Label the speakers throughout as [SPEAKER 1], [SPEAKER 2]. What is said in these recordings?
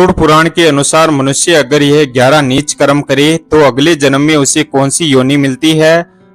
[SPEAKER 1] गरुड़ पुराण के अनुसार मनुष्य अगर यह 11 नीच कर्म करे तो अगले जन्म में उसे कौन सी योनि मिलती है।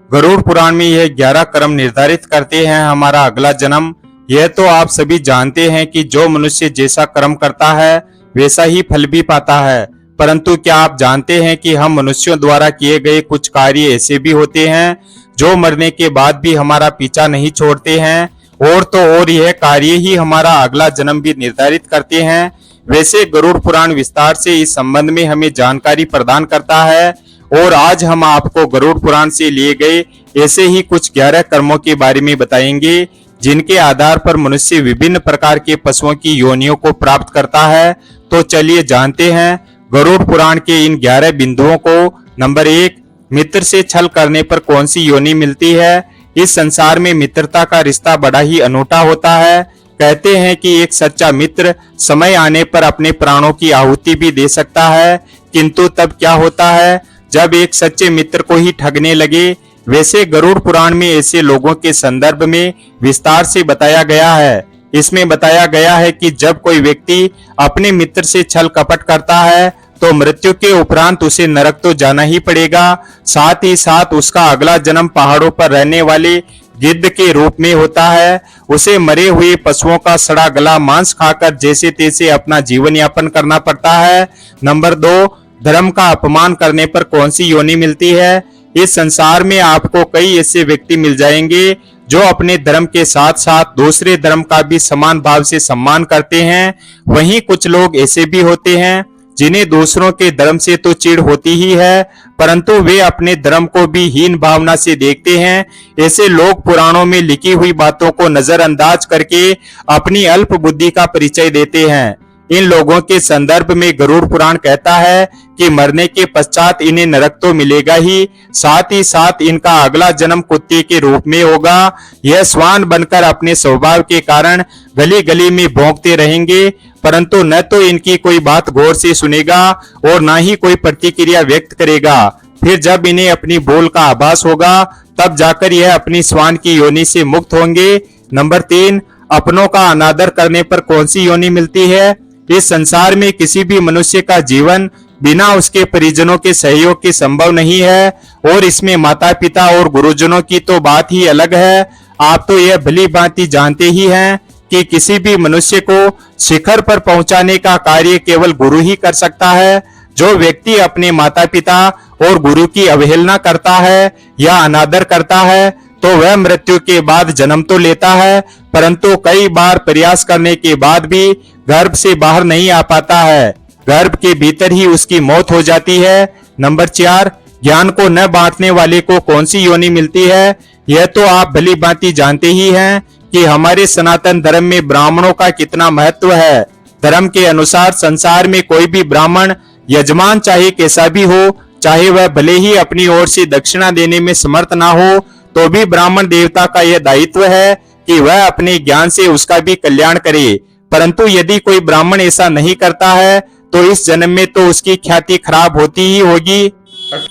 [SPEAKER 1] गरुड़ पुराण में यह 11 कर्म निर्धारित करते हैं हमारा अगला जन्म। यह तो आप सभी जानते हैं कि जो मनुष्य जैसा कर्म करता है वैसा ही फल भी पाता है, परंतु क्या आप जानते हैं कि हम मनुष्यों द्वारा किए गए कुछ कार्य ऐसे भी होते हैं जो मरने के बाद भी हमारा पीछा नहीं छोड़ते हैं, और तो और यह कार्य ही हमारा अगला जन्म भी निर्धारित करते हैं। वैसे गरुड़ पुराण विस्तार से इस संबंध में हमें जानकारी प्रदान करता है, और आज हम आपको गरुड़ पुराण से लिए गए ऐसे ही कुछ 11 कर्मों के बारे में बताएंगे जिनके आधार पर मनुष्य विभिन्न प्रकार के पशुओं की योनियों को प्राप्त करता है। तो चलिए जानते हैं गरुड़ पुराण के इन 11 बिंदुओं को। नंबर 1, मित्र से छल करने पर कौन सी योनि मिलती है। इस संसार में मित्रता का रिश्ता बड़ा ही अनूठा होता है। कहते हैं कि एक सच्चा मित्र समय आने पर अपने प्राणों की आहुति भी दे सकता है, किंतु तब क्या होता है जब एक सच्चे मित्र को ही ठगने लगे। वैसे गरुड़ पुराण में ऐसे लोगों के संदर्भ में विस्तार से बताया गया है। इसमें बताया गया है कि जब कोई व्यक्ति अपने मित्र से छल कपट करता है तो मृत्यु के उपरांत उसे नरक तो जाना ही पड़ेगा, साथ ही साथ उसका अगला जन्म पहाड़ों पर रहने वाले गिद्ध के रूप में होता है। उसे मरे हुए पशुओं का सड़ा गला मांस खाकर जैसे तैसे अपना जीवन यापन करना पड़ता है। नंबर 2, धर्म का अपमान करने पर कौन सी योनि मिलती है। इस संसार में आपको कई ऐसे व्यक्ति मिल जाएंगे जो अपने धर्म के साथ साथ दूसरे धर्म का भी समान भाव से सम्मान करते हैं। वहीं कुछ लोग ऐसे भी होते हैं जिन्हें दूसरों के धर्म से तो चिढ़ होती ही है, परंतु वे अपने धर्म को भी हीन भावना से देखते हैं। ऐसे लोग पुराणों में लिखी हुई बातों को नजरअंदाज करके अपनी अल्प बुद्धि का परिचय देते हैं। इन लोगों के संदर्भ में गरुड़ पुराण कहता है कि मरने के पश्चात इन्हें नरक तो मिलेगा ही, साथ ही साथ इनका अगला जन्म कुत्ते के रूप में होगा। यह श्वान बनकर अपने स्वभाव के कारण गली गली में भौंकते रहेंगे, परंतु न तो इनकी कोई बात गौर से सुनेगा और न ही कोई प्रतिक्रिया व्यक्त करेगा। फिर जब इन्हें अपनी बोल का आभास होगा तब जाकर यह अपनी श्वान की योनि से मुक्त होंगे। नंबर 3, अपनों का अनादर करने पर कौन सी योनि मिलती है। इस संसार में किसी भी मनुष्य का जीवन बिना उसके परिजनों के सहयोग के संभव नहीं है, और इसमें माता पिता और गुरुजनों की तो बात ही अलग है। आप तो यह भली भांति जानते ही हैं कि किसी भी मनुष्य को शिखर पर पहुंचाने का कार्य केवल गुरु ही कर सकता है। जो व्यक्ति अपने माता पिता और गुरु की अवहेलना करता है या अनादर करता है तो वह मृत्यु के बाद जन्म तो लेता है, परंतु कई बार प्रयास करने के बाद भी गर्भ से बाहर नहीं आ पाता है। गर्भ के भीतर ही उसकी मौत हो जाती है। नंबर 4, ज्ञान को न बांटने वाले को कौन सी योनि मिलती है। यह तो आप भली भांति जानते ही हैं कि हमारे सनातन धर्म में ब्राह्मणों का कितना महत्व है। धर्म के अनुसार संसार में कोई भी ब्राह्मण यजमान चाहे कैसा भी हो, चाहे वह भले ही अपनी ओर से दक्षिणा देने में समर्थ ना हो, तो भी ब्राह्मण देवता का यह दायित्व है कि वह अपने ज्ञान से उसका भी कल्याण करे। परंतु यदि कोई ब्राह्मण ऐसा नहीं करता है तो इस जन्म में तो उसकी ख्याति खराब होती ही होगी,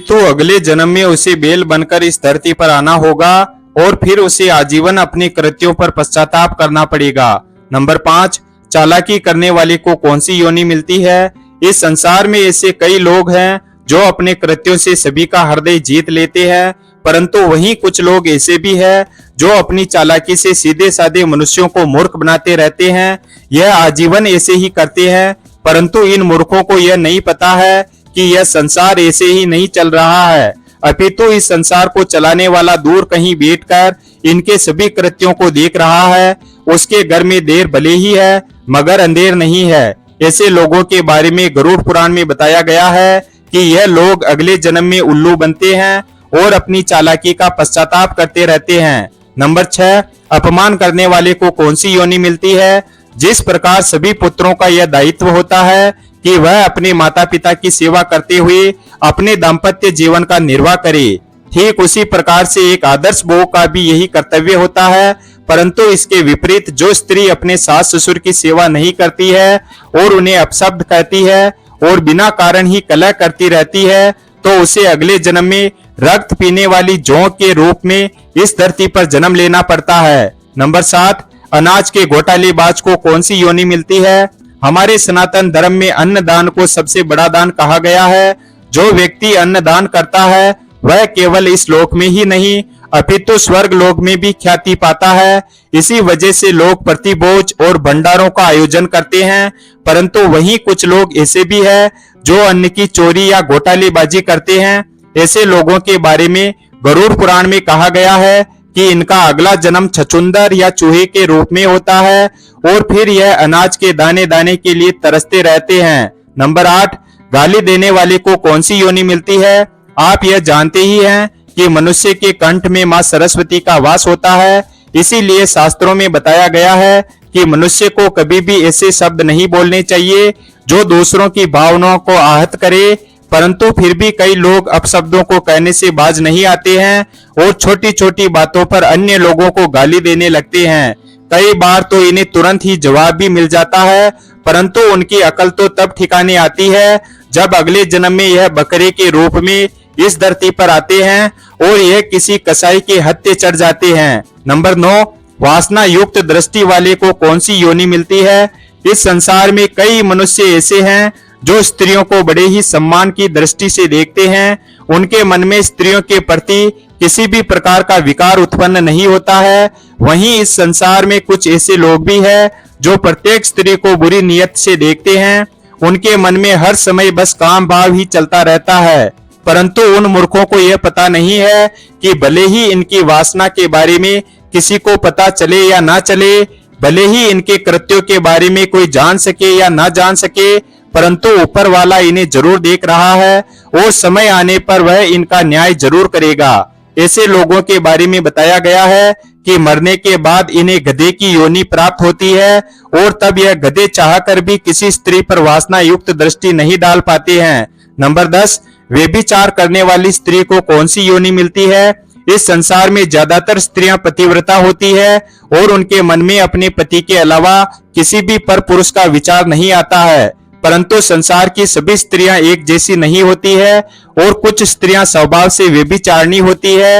[SPEAKER 1] तो अगले जन्म में उसे बैल बनकर इस धरती पर आना होगा और फिर उसे आजीवन अपने कृत्यों पर पश्चाताप करना पड़ेगा। नंबर 5, चालाकी करने वाले को कौन सी योनि मिलती है। इस संसार में ऐसे कई लोग हैं जो अपने कृत्यों से सभी का हृदय जीत लेते हैं, परंतु वहीं कुछ लोग ऐसे भी हैं जो अपनी चालाकी से सीधे साधे मनुष्यों को मूर्ख बनाते रहते हैं। यह आजीवन ऐसे ही करते हैं, परंतु इन मूर्खों को यह नहीं पता है कि यह संसार ऐसे ही नहीं चल रहा है, अपितु इस संसार को चलाने वाला दूर कहीं बैठकर इनके सभी कृत्यों को देख रहा है। उसके घर में देर भले ही है मगर अंधेर नहीं है। ऐसे लोगों के बारे में गरुड़ पुराण में बताया गया है कि यह लोग अगले जन्म में उल्लू बनते हैं और अपनी चालाकी का पश्चाताप करते रहते हैं। नंबर 6, अपमान करने वाले को कौन सी योनि मिलती है। जिस प्रकार सभी पुत्रों का यह दायित्व होता है कि वह अपने माता पिता की सेवा करते हुए अपने दाम्पत्य जीवन का निर्वाह करे, ठीक उसी प्रकार से एक आदर्श बहू का भी यही कर्तव्य होता है। परंतु इसके विपरीत जो स्त्री अपने सास ससुर की सेवा नहीं करती है और उन्हें अपशब्द कहती है और बिना कारण ही कलह करती रहती है, तो उसे अगले जन्म में रक्त पीने वाली जोंक के रूप में इस धरती पर जन्म लेना पड़ता है। नंबर 7, अनाज के घोटालेबाज को कौन सी योनि मिलती है। हमारे सनातन धर्म में अन्न दान को सबसे बड़ा दान कहा गया है। जो व्यक्ति अन्न दान करता है वह केवल इस लोक में ही नहीं अपितु स्वर्ग लोक में भी ख्याति पाता है। इसी वजह से लोग प्रतिभोज और भंडारों का आयोजन करते हैं, परंतु वहीं कुछ लोग ऐसे भी हैं जो अन्न की चोरी या घोटालेबाजी करते हैं। ऐसे लोगों के बारे में गरुड़ पुराण में कहा गया है कि इनका अगला जन्म छछूंदर या चूहे के रूप में होता है और फिर यह अनाज के दाने दाने के लिए तरसते रहते हैं। नंबर 8, गाली देने वाले को कौन सी योनि मिलती है? आप यह जानते ही हैं कि मनुष्य के कंठ में मां सरस्वती का वास होता है। इसीलिए शास्त्रों में बताया गया है कि मनुष्य को कभी भी ऐसे शब्द नहीं बोलने चाहिए जो दूसरों की भावनाओं को आहत करे, परंतु फिर भी कई लोग अपशब्दों को कहने से बाज नहीं आते हैं और छोटी छोटी बातों पर अन्य लोगों को गाली देने लगते हैं। कई बार तो इन्हें तुरंत ही जवाब भी मिल जाता है, परंतु उनकी अकल तो तब ठिकाने आती है जब अगले जन्म में यह बकरे के रूप में इस धरती पर आते हैं और यह किसी कसाई के हत्थे चढ़ जाते हैं। नंबर 9, वासना युक्त दृष्टि वाले को कौन सी योनि मिलती है? इस संसार में कई मनुष्य ऐसे हैं जो स्त्रियों को बड़े ही सम्मान की दृष्टि से देखते हैं। उनके मन में स्त्रियों के प्रति किसी भी प्रकार का विकार उत्पन्न नहीं होता है। वहीं इस संसार में कुछ ऐसे लोग भी हैं जो प्रत्येक स्त्री को बुरी नियत से देखते हैं। उनके मन में हर समय बस काम भाव ही चलता रहता है, परंतु उन मूर्खों को यह पता नहीं है कि भले ही इनकी वासना के बारे में किसी को पता चले या ना चले, भले ही इनके कृत्यों के बारे में कोई जान सके या ना जान सके, परंतु ऊपर वाला इन्हें जरूर देख रहा है और समय आने पर वह इनका न्याय जरूर करेगा। ऐसे लोगों के बारे में बताया गया है कि मरने के बाद इन्हें गधे की योनि प्राप्त होती है और तब यह गधे चाहकर भी किसी स्त्री पर वासना युक्त दृष्टि नहीं डाल पाते हैं। नंबर 10, व्यभिचार करने वाली स्त्री को कौन सी योनि मिलती है? इस संसार में ज्यादातर स्त्रियां पतिव्रता होती है और उनके मन में अपने पति के अलावा किसी भी पर पुरुष का विचार नहीं आता है, परंतु संसार की सभी स्त्रियां एक जैसी नहीं होती है और कुछ स्त्रियां स्वभाव से व्यभिचारिणी होती है।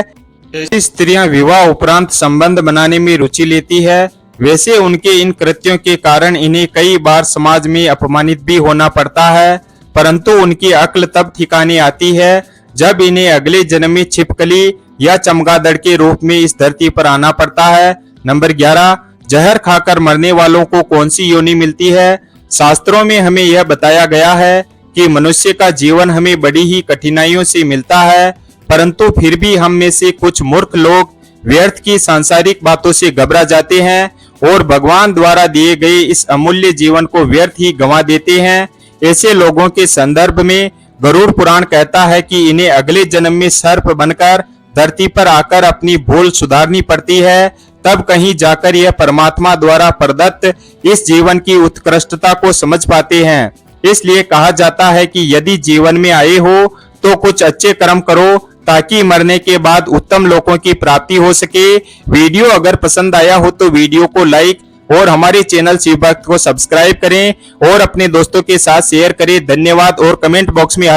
[SPEAKER 1] ऐसी स्त्रियां विवाह उपरांत संबंध बनाने में रुचि लेती है। वैसे उनके इन कृत्यों के कारण इन्हें कई बार समाज में अपमानित भी होना पड़ता है, परंतु उनकी अक्ल तब ठिकाने आती है जब इन्हें अगले जन्म में छिपकली या चमगादड़ के रूप में इस धरती पर आना पड़ता है। नंबर 11, जहर खाकर मरने वालों को कौन सी योनि मिलती है? शास्त्रों में हमें यह बताया गया है कि मनुष्य का जीवन हमें बड़ी ही कठिनाइयों से मिलता है, परंतु फिर भी हम में से कुछ मूर्ख लोग व्यर्थ की सांसारिक बातों से घबरा जाते हैं और भगवान द्वारा दिए गए इस अमूल्य जीवन को व्यर्थ ही गंवा देते हैं। ऐसे लोगों के संदर्भ में गरुड़ पुराण कहता है कि इन्हें अगले जन्म में सर्प बनकर धरती पर आकर अपनी भूल सुधारनी पड़ती है, तब कहीं जाकर यह परमात्मा द्वारा प्रदत्त इस जीवन की उत्कृष्टता को समझ पाते हैं। इसलिए कहा जाता है कि यदि जीवन में आए हो तो कुछ अच्छे कर्म करो ताकि मरने के बाद उत्तम लोकों की प्राप्ति हो सके। वीडियो अगर पसंद आया हो तो वीडियो को लाइक और हमारे चैनल शिव भक्त को सब्सक्राइब करें और अपने दोस्तों के साथ शेयर करें। धन्यवाद और कमेंट बॉक्स में